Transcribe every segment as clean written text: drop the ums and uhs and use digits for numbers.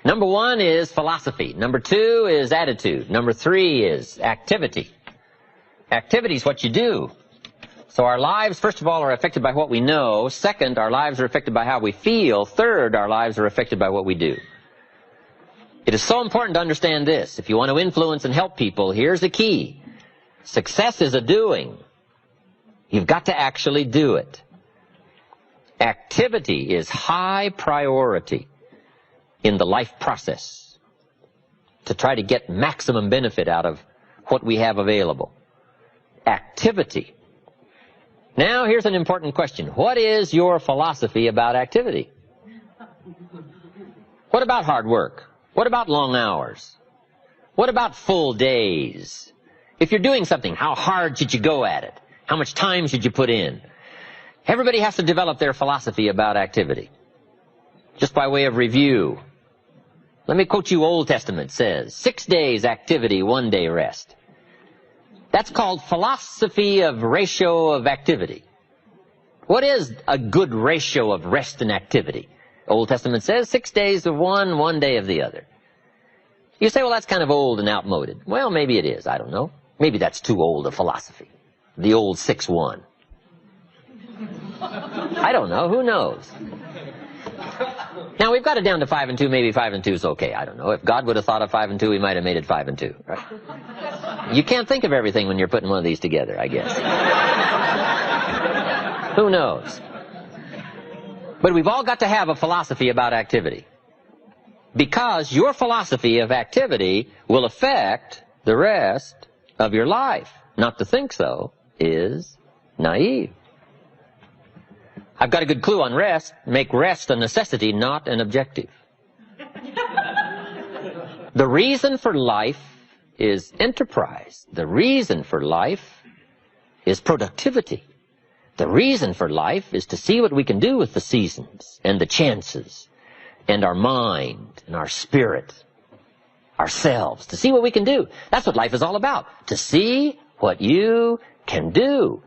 Number 1 is philosophy. Number 2 is attitude. Number 3 is activity. Activity is what you do. So our lives, first of all, are affected by what we know. Second, our lives are affected by how we feel. Third, our lives are affected by what we do. It is so important to understand this. If you want to influence and help people, here's the key. Success is a doing. You've got to actually do it. Activity is high priority in the life process to try to get maximum benefit out of what we have available. Activity. Now, here's an important question. What is your philosophy about activity? What about hard work? What about long hours? What about full days? If you're doing something, how hard should you go at it? How much time should you put in? Everybody has to develop their philosophy about activity. Just by way of review, let me quote you. Old Testament says, 6 days activity, 1 day rest. That's called philosophy of ratio of activity. What is a good ratio of rest and activity? Old Testament says 6 days of one, 1 day of the other. You say, well, that's kind of old and outmoded. Well, maybe it is. I don't know. Maybe that's too old a philosophy. The old 6-1. I don't know. Who knows? Now, we've got it down to 5 and 2. Maybe 5 and 2 is okay. I don't know. If God would have thought of 5 and 2, he might have made it 5 and 2. Right? You can't think of everything when you're putting one of these together, I guess. Who knows? But we've all got to have a philosophy about activity. Because your philosophy of activity will affect the rest of your life. Not to think so is naive. I've got a good clue on rest. Make rest a necessity, not an objective. The reason for life is enterprise. The reason for life is productivity. The reason for life is to see what we can do with the seasons and the chances and our mind and our spirit, ourselves, to see what we can do. That's what life is all about, to see what you can do.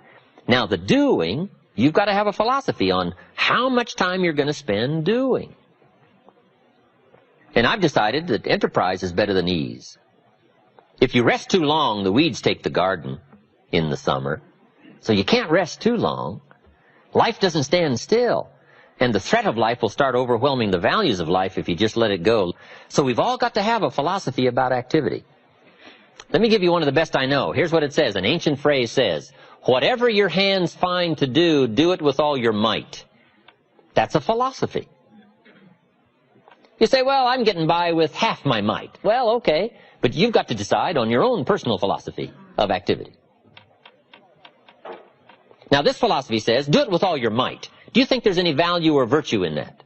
Now, the doing, you've got to have a philosophy on how much time you're going to spend doing. And I've decided that enterprise is better than ease. If you rest too long, the weeds take the garden in the summer. So you can't rest too long. Life doesn't stand still. And the threat of life will start overwhelming the values of life if you just let it go. So we've all got to have a philosophy about activity. Let me give you one of the best I know. Here's what it says. An ancient phrase says, whatever your hands find to do, do it with all your might. That's a philosophy. You say, well, I'm getting by with half my might. Well, okay. But you've got to decide on your own personal philosophy of activity. Now, this philosophy says, do it with all your might. Do you think there's any value or virtue in that?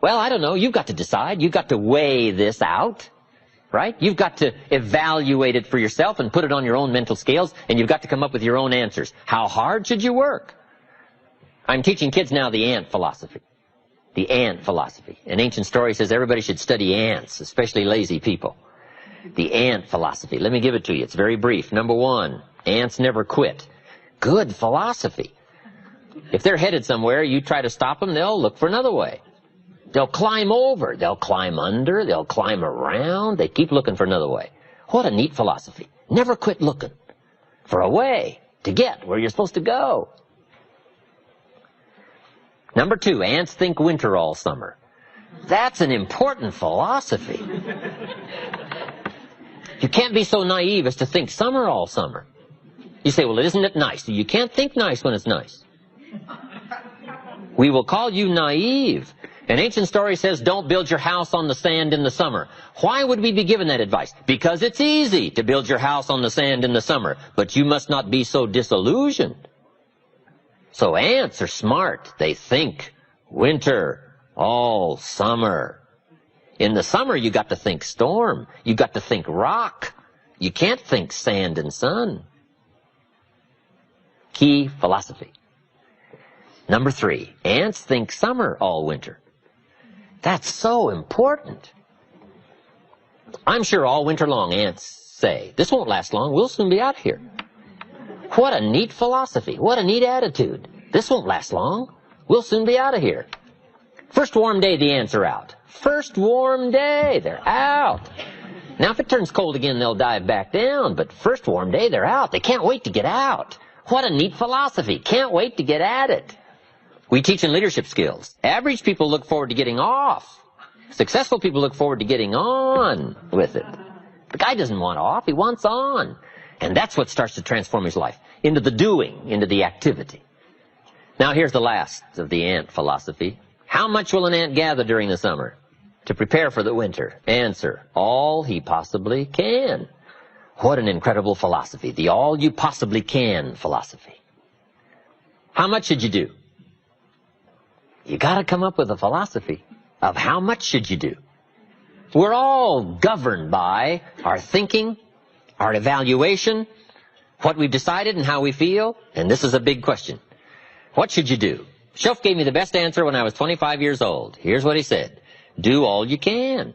Well, I don't know. You've got to decide. You've got to weigh this out, right? You've got to evaluate it for yourself and put it on your own mental scales, and you've got to come up with your own answers. How hard should you work? I'm teaching kids now the ant philosophy. The ant philosophy. An ancient story says everybody should study ants, especially lazy people. The ant philosophy. Let me give it to you. It's very brief. Number 1, ants never quit. Good philosophy. If they're headed somewhere, you try to stop them, they'll look for another way. They'll climb over, they'll climb under, they'll climb around, they keep looking for another way. What a neat philosophy. Never quit looking for a way to get where you're supposed to go. Number 2, ants think winter all summer. That's an important philosophy. You can't be so naive as to think summer all summer. You say, well, isn't it nice? You can't think nice when it's nice. We will call you naive. An ancient story says, don't build your house on the sand in the summer. Why would we be given that advice? Because it's easy to build your house on the sand in the summer, but you must not be so disillusioned. So ants are smart. They think winter all summer. In the summer, you got to think storm. You got to think rock. You can't think sand and sun. Key philosophy. Number 3, ants think summer all winter. That's so important. I'm sure all winter long ants say, this won't last long, we'll soon be out of here. What a neat philosophy. What a neat attitude. This won't last long, we'll soon be out of here. First warm day, the ants are out. First warm day, they're out. Now, if it turns cold again, they'll dive back down, but first warm day, they're out. They can't wait to get out. What a neat philosophy. Can't wait to get at it. We teach in leadership skills. Average people look forward to getting off. Successful people look forward to getting on with it. The guy doesn't want off, he wants on. And that's what starts to transform his life, into the doing, into the activity. Now here's the last of the ant philosophy. How much will an ant gather during the summer to prepare for the winter? Answer, all he possibly can. What an incredible philosophy, the all you possibly can philosophy. How much should you do? You got to come up with a philosophy of how much should you do. We're all governed by our thinking, our evaluation, what we've decided and how we feel, and this is a big question. What should you do? Shoaff gave me the best answer when I was 25 years old. Here's what he said. Do all you can.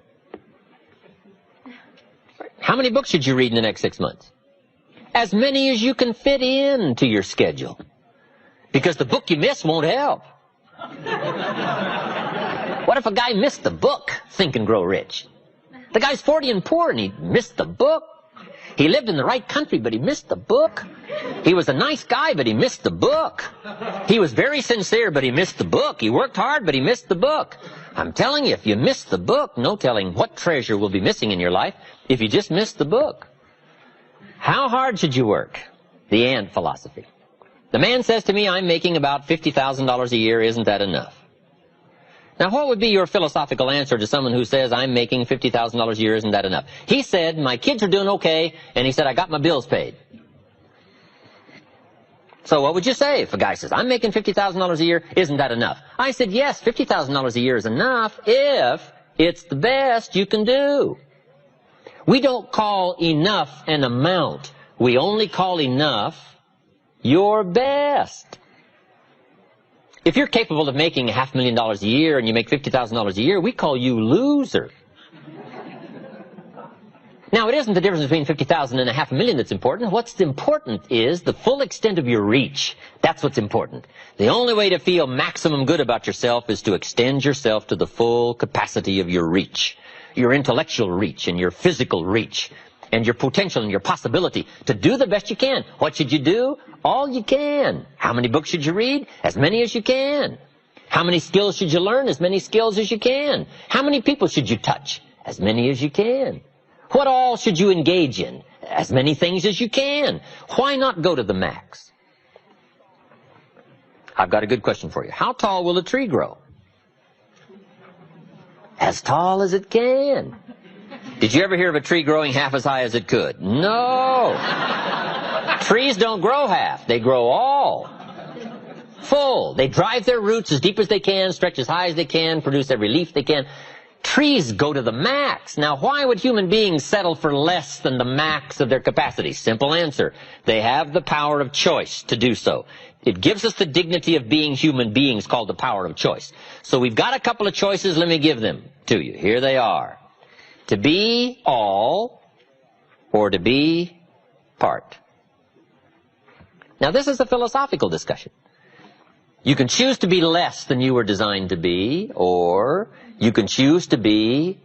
How many books should you read in the next 6 months? As many as you can fit into your schedule. Because the book you miss won't help. What if a guy missed the book, Think and Grow Rich? The guy's 40 and poor and he missed the book. He lived in the right country, but he missed the book. He was a nice guy, but he missed the book. He was very sincere, but he missed the book. He worked hard, but he missed the book. I'm telling you, if you miss the book, no telling what treasure will be missing in your life if you just miss the book. How hard should you work? The ant philosophy. The man says to me, I'm making about $50,000 a year. Isn't that enough? Now, what would be your philosophical answer to someone who says, I'm making $50,000 a year, isn't that enough? He said, my kids are doing okay, and he said, I got my bills paid. So what would you say if a guy says, I'm making $50,000 a year, isn't that enough? I said, yes, $50,000 a year is enough if it's the best you can do. We don't call enough an amount. We only call enough your best. If you're capable of making $500,000 a year and you make $50,000 a year, we call you loser. Now, it isn't the difference between $50,000 and $500,000 that's important. What's important is the full extent of your reach. That's what's important. The only way to feel maximum good about yourself is to extend yourself to the full capacity of your reach, your intellectual reach and your physical reach, and your potential and your possibility to do the best you can. What should you do? All you can. How many books should you read? As many as you can. How many skills should you learn? As many skills as you can. How many people should you touch? As many as you can. What all should you engage in? As many things as you can. Why not go to the max? I've got a good question for you. How tall will a tree grow? As tall as it can. Did you ever hear of a tree growing half as high as it could? No. Trees don't grow half. They grow all. Full. They drive their roots as deep as they can, stretch as high as they can, produce every leaf they can. Trees go to the max. Now, why would human beings settle for less than the max of their capacity? Simple answer. They have the power of choice to do so. It gives us the dignity of being human beings called the power of choice. So we've got a couple of choices. Let me give them to you. Here they are. To be all or to be part. Now, this is a philosophical discussion. You can choose to be less than you were designed to be, or you can choose to be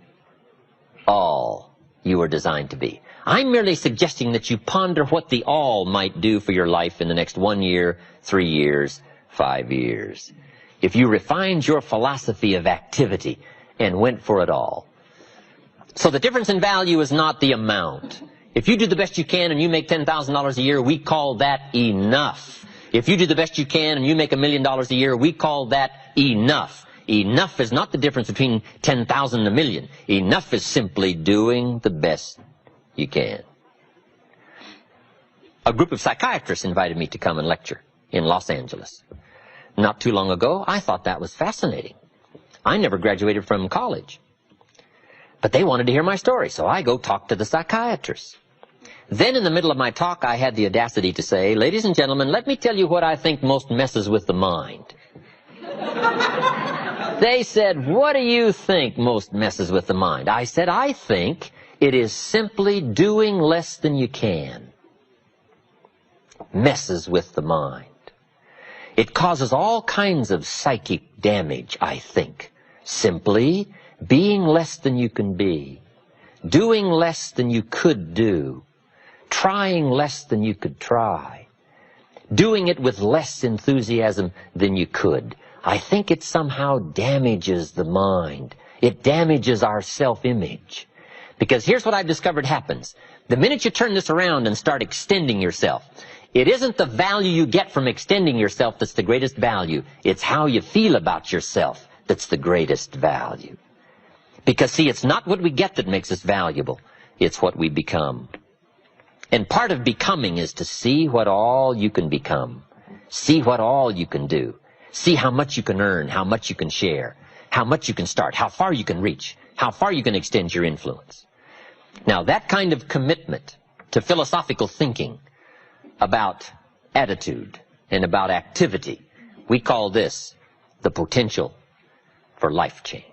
all you were designed to be. I'm merely suggesting that you ponder what the all might do for your life in the next 1 year, 3 years, 5 years. If you refined your philosophy of activity and went for it all. So the difference in value is not the amount. If you do the best you can and you make $10,000 a year, we call that enough. If you do the best you can and you make $1 million a year, we call that enough. Enough is not the difference between 10,000 and 1 million. Enough is simply doing the best you can. A group of psychiatrists invited me to come and lecture in Los Angeles. Not too long ago, I thought that was fascinating. I never graduated from college. But they wanted to hear my story, so I go talk to the psychiatrists. Then in the middle of my talk, I had the audacity to say, ladies and gentlemen, let me tell you what I think most messes with the mind. They said, what do you think most messes with the mind? I said, I think it is simply doing less than you can. Messes with the mind. It causes all kinds of psychic damage, I think. Simply being less than you can be, doing less than you could do, trying less than you could try, doing it with less enthusiasm than you could. I think it somehow damages the mind. It damages our self-image. Because here's what I've discovered happens. The minute you turn this around and start extending yourself, it isn't the value you get from extending yourself that's the greatest value. It's how you feel about yourself that's the greatest value. Because, see, it's not what we get that makes us valuable. It's what we become. And part of becoming is to see what all you can become. See what all you can do. See how much you can earn, how much you can share, how much you can start, how far you can reach, how far you can extend your influence. Now, that kind of commitment to philosophical thinking about attitude and about activity, we call this the potential for life change.